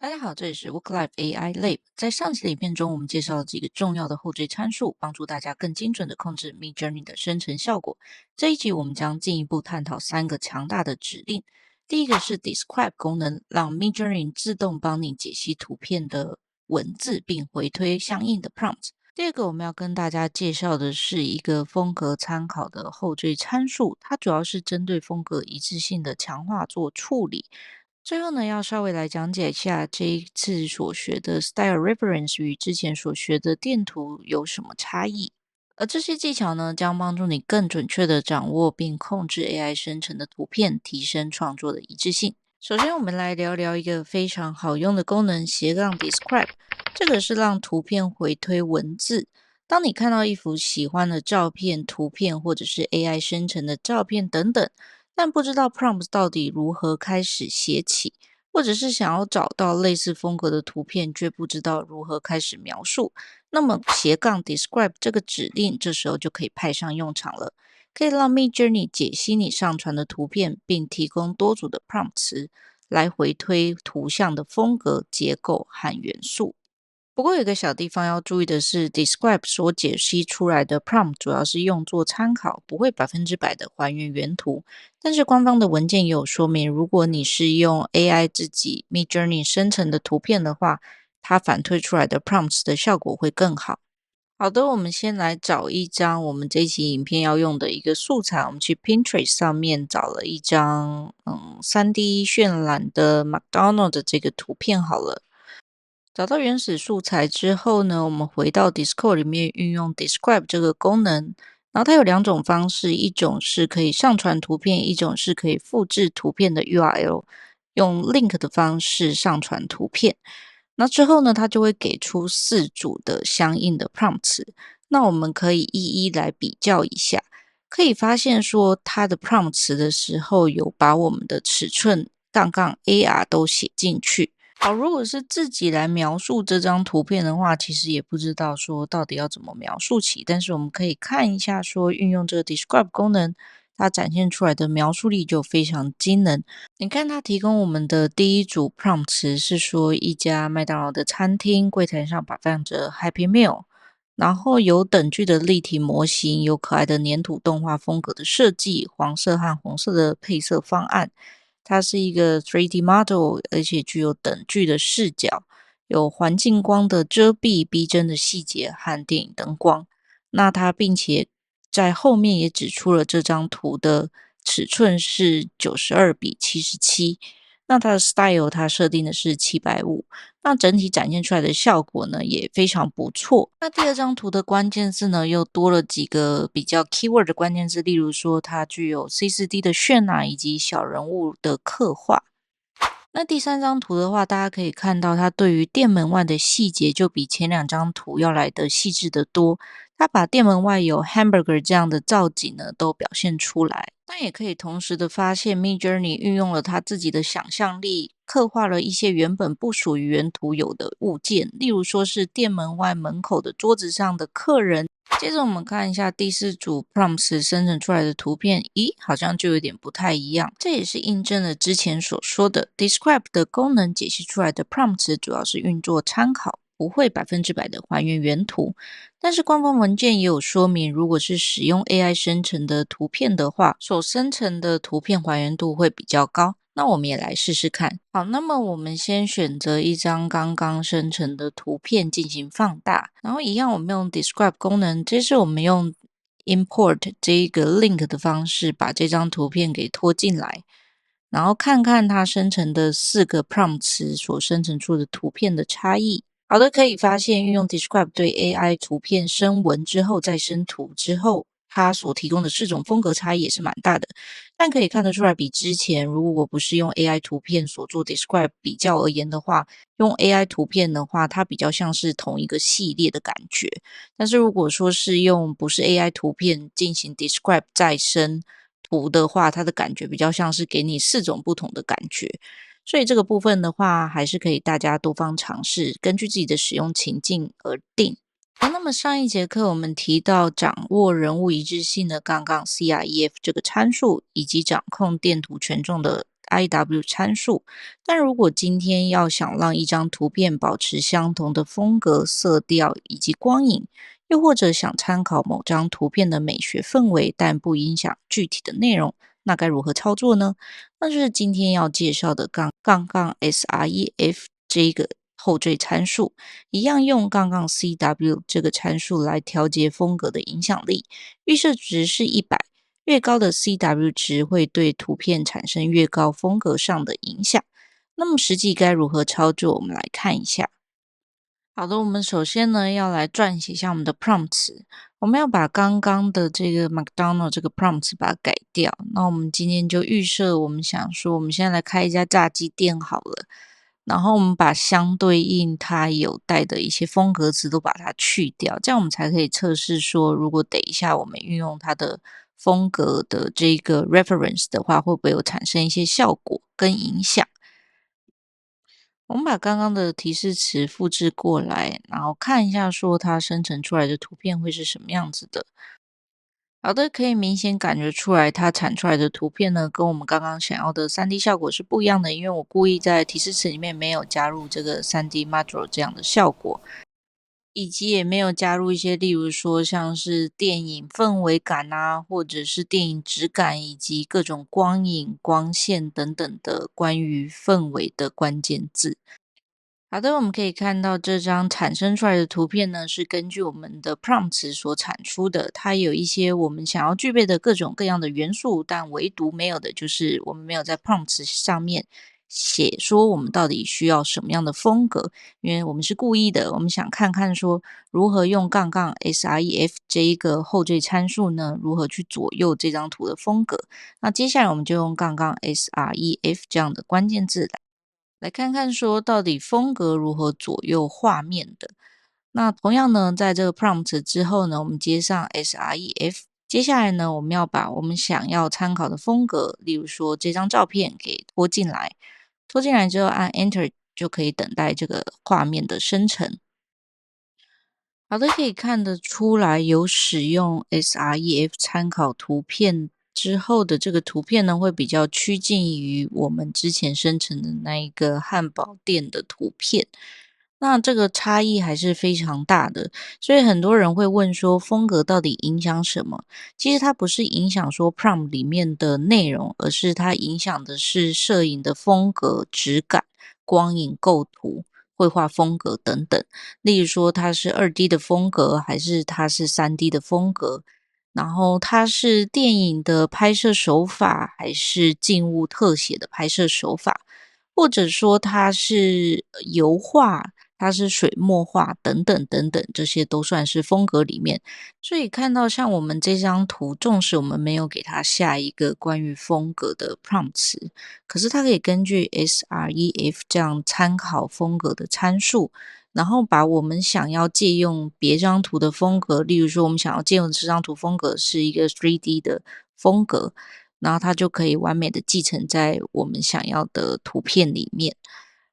大家好，这里是 WorkLife AI Lab。在上期的影片中，我们介绍了几个重要的后缀参数，帮助大家更精准的控制 Midjourney 的生成效果。这一集我们将进一步探讨三个强大的指令。第一个是 Describe 功能，让 Midjourney 自动帮你解析图片的文字，并回推相应的 prompt。第二个我们要跟大家介绍的是一个风格参考的后缀参数，它主要是针对风格一致性的强化做处理。最后呢，要稍微来讲解一下这一次所学的 Style Reference 与之前所学的电图有什么差异。而这些技巧呢，将帮助你更准确的掌握并控制 AI 生成的图片，提升创作的一致性。首先，我们来聊聊一个非常好用的功能——Describe。这个是让图片回推文字。当你看到一幅喜欢的照片、图片，或者是 AI 生成的照片等等，但不知道 prompt 到底如何开始写起，或者是想要找到类似风格的图片，却不知道如何开始描述，那么Describe 这个指令这时候就可以派上用场了，可以让 Midjourney 解析你上传的图片，并提供多组的 prompt 词来回推图像的风格、结构和元素。不过有一个小地方要注意的是 Describe 所解析出来的 prompt 主要是用作参考，不会100%的还原原图。但是官方的文件也有说明，如果你是用 AI 自己 Midjourney 生成的图片的话，它反推出来的 prompts 的效果会更好。好的，我们先来找一张我们这一期影片要用的一个素材，我们去 Pinterest 上面找了一张3D 渲染的 McDonald 的这个图片好了。找到原始素材之后呢，我们回到 Discord 里面运用 Describe 这个功能，然后它有两种方式，一种是可以上传图片，一种是可以复制图片的 URL，用 link 的方式上传图片。那之后呢，它就会给出4组的相应的 prompt 词，那我们可以一一来比较一下，可以发现说它的 prompt 词的时候有把我们的尺寸-AR 都写进去。好，如果是自己来描述这张图片的话，其实也不知道说到底要怎么描述起，但是我们可以看一下说运用这个 Describe 功能，它展现出来的描述力就非常惊人。你看它提供我们的第一组 prompt 词是说一家麦当劳的餐厅，柜台上摆放着 Happy Meal，然后有等距的立体模型，有可爱的粘土动画风格的设计，黄色和红色的配色方案。它是一个 3D model， 而且具有等距的视角，有环境光的遮蔽、逼真的细节和电影灯光。那它并且在后面也指出了这张图的尺寸是92:77。那它的 style 它设定的是750，那整体展现出来的效果呢也非常不错。那第二张图的关键字呢又多了几个比较 keyword 的关键字，例如说它具有 C4D 的渲染以及小人物的刻画。那第三张图的话，大家可以看到它对于店门外的细节就比前2张图要来得细致得多。它把店门外有 hamburger 这样的造景呢都表现出来。但也可以同时的发现 Midjourney 运用了他自己的想象力，刻画了一些原本不属于原图有的物件，例如说是店门外门口的桌子上的客人。接着我们看一下第4组 prompts 生成出来的图片，咦，好像就有点不太一样。这也是印证了之前所说的 Describe 的功能解析出来的 prompts 主要是运作参考，不会100%的还原原图。但是官方文件也有说明，如果是使用 AI 生成的图片的话，所生成的图片还原度会比较高。那我们也来试试看。好，那么我们先选择一张刚刚生成的图片进行放大，然后一样我们用 Describe 功能，这是我们用 Import 这一个 link 的方式把这张图片给拖进来，然后看看它生成的4个 prompt 词所生成出的图片的差异。好的，可以发现运用 Describe 对 AI 图片生文之后再生图之后，它所提供的4种风格差异也是蛮大的。但可以看得出来，比之前如果不是用 AI 图片所做 Describe 比较而言的话，用 AI 图片的话，它比较像是同一个系列的感觉。但是如果说是用不是 AI 图片进行 Describe 再生图的话，它的感觉比较像是给你4种不同的感觉。所以这个部分的话，还是可以大家多方尝试，根据自己的使用情境而定。那么上一节课我们提到掌握人物一致性的杠杠 CREF 这个参数，以及掌控电图权重的 IW 参数。但如果今天要想让一张图片保持相同的风格、色调以及光影，又或者想参考某张图片的美学氛围，但不影响具体的内容，那该如何操作呢？那就是今天要介绍的sref 这个后缀参数，一样用-cw 这个参数来调节风格的影响力。预设值是100，越高的 CW 值会对图片产生越高风格上的影响。那么实际该如何操作，我们来看一下。好的，我们首先呢要来撰写一下我们的 prompts，我们要把刚刚的这个 McDonald 这个 prompts 把它改掉。那我们今天就预设，我们想说，我们现在来开一家炸鸡店好了，然后我们把相对应它有带的一些风格词都把它去掉，这样我们才可以测试说，如果等一下我们运用它的风格的这个 reference 的话，会不会有产生一些效果跟影响。我们把刚刚的提示词复制过来，然后看一下说它生成出来的图片会是什么样子的。好的，可以明显感觉出来，它产出来的图片呢，跟我们刚刚想要的 3D 效果是不一样的，因为我故意在提示词里面没有加入这个 3D module 这样的效果，以及也没有加入一些，例如说像是电影氛围感啊，或者是电影质感，以及各种光影、光线等等的关于氛围的关键字。好的，我们可以看到这张产生出来的图片呢，是根据我们的 prompts 所产出的。它有一些我们想要具备的各种各样的元素，但唯独没有的就是我们没有在 prompts 上面写说我们到底需要什么样的风格，因为我们是故意的，我们想看看说如何用-sref 这一个后缀参数呢，如何去左右这张图的风格。那接下来我们就用-sref 这样的关键字来看看说到底风格如何左右画面的。那同样呢，在这个 prompt 之后呢，我们接上 sref，接下来呢，我们要把我们想要参考的风格，例如说这张照片给拖进来，拖进来之后按 Enter 就可以等待这个画面的生成。好的，可以看得出来，有使用 sref 参考图片之后的这个图片呢，会比较趋近于我们之前生成的那一个汉堡店的图片。那这个差异还是非常大的，所以很多人会问说，风格到底影响什么？其实它不是影响说 prompt 里面的内容，而是它影响的是摄影的风格、质感、光影、构图、绘画风格等等。例如说它是2D 的风格，还是它是3D 的风格，然后它是电影的拍摄手法，还是静物特写的拍摄手法，或者说它是油画，它是水墨画等等等等，这些都算是风格里面。所以看到像我们这张图，纵使我们没有给它下一个关于风格的 prompt 词，可是它可以根据 sref 这样参考风格的参数，然后把我们想要借用别张图的风格，例如说我们想要借用这张图风格是一个 3D 的风格，然后它就可以完美的继承在我们想要的图片里面。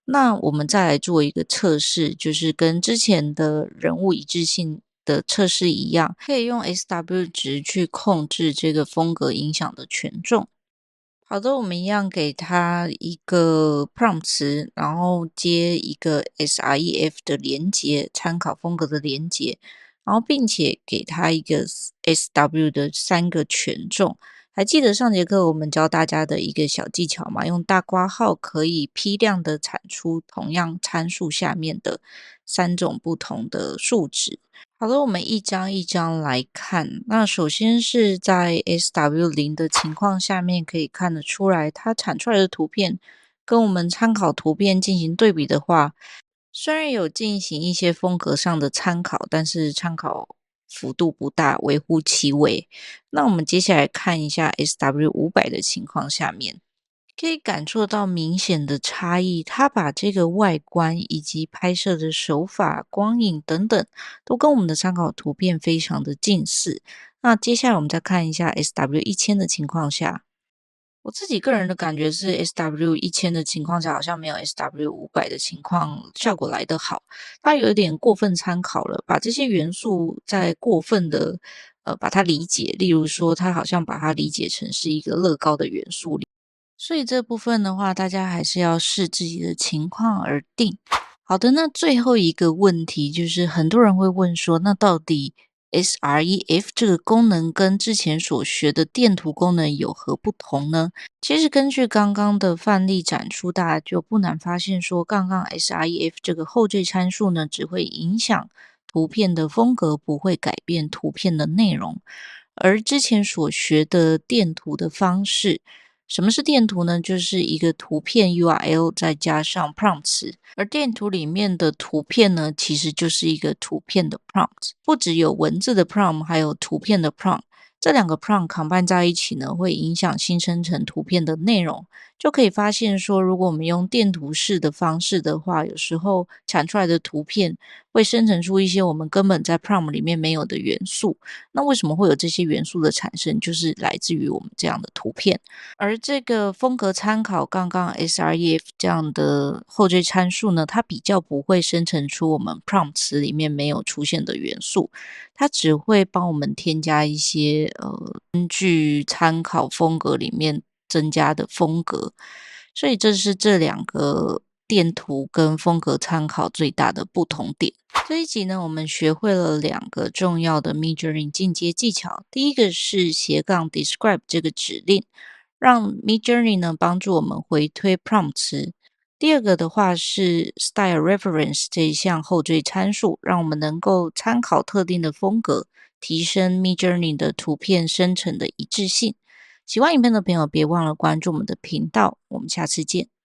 那我们再来做一个测试，就是跟之前的人物一致性的测试一样，可以用 SW 值去控制这个风格影响的权重。好的，我们一样给它一个 prompt 词，然后接一个 sref 的连接，参考风格的连接，然后并且给它一个 sw 的3个权重。还记得上节课我们教大家的一个小技巧吗？用大括号可以批量的产出同样参数下面的3种不同的数值。好的，我们一张一张来看。那首先是在 SW0 的情况下面，可以看得出来，它产出来的图片跟我们参考图片进行对比的话，虽然有进行一些风格上的参考，但是参考幅度不大，微乎其微。那我们接下来看一下 SW500的情况下面。可以感受到明显的差异，他把这个外观以及拍摄的手法、光影等等，都跟我们的参考图片非常的近似。那接下来我们再看一下 SW1000的情况下，我自己个人的感觉是 SW1000的情况下，好像没有 SW500的情况效果来得好。它有一点过分参考了，把这些元素再过分的把它理解，例如说，它好像把它理解成是一个乐高的元素。所以这部分的话，大家还是要视自己的情况而定。好的，那最后一个问题就是很多人会问说，那到底 SREF 这个功能跟之前所学的电图功能有何不同呢？其实根据刚刚的范例展出，大家就不难发现说，刚刚 SREF 这个后缀参数呢，只会影响图片的风格，不会改变图片的内容。而之前所学的电图的方式，什么是电图呢？就是一个图片 URL 再加上 prompt 词，而电图里面的图片呢，其实就是一个图片的 prompt，不只有文字的 prompt，还有图片的 prompt。这两个 prompt combine 在一起呢，会影响新生成图片的内容。就可以发现说，如果我们用电图式的方式的话，有时候产出来的图片会生成出一些我们根本在 prompt 里面没有的元素。那为什么会有这些元素的产生？就是来自于我们这样的图片。而这个风格参考刚刚 SREF 这样的后缀参数呢，它比较不会生成出我们 prompt 词里面没有出现的元素，它只会帮我们添加一些根据参考风格里面增加的风格。所以这是这两个电图跟风格参考最大的不同点。这一集呢，我们学会了两个重要的 Midjourney 进阶技巧。第一个是斜杠 describe 这个指令，让 Midjourney 呢帮助我们回推 prompt 词。第二个的话是 style reference 这一项后缀参数，让我们能够参考特定的风格，提升 Midjourney 的图片生成的一致性。喜欢影片的朋友，别忘了关注我们的频道，我们下次见。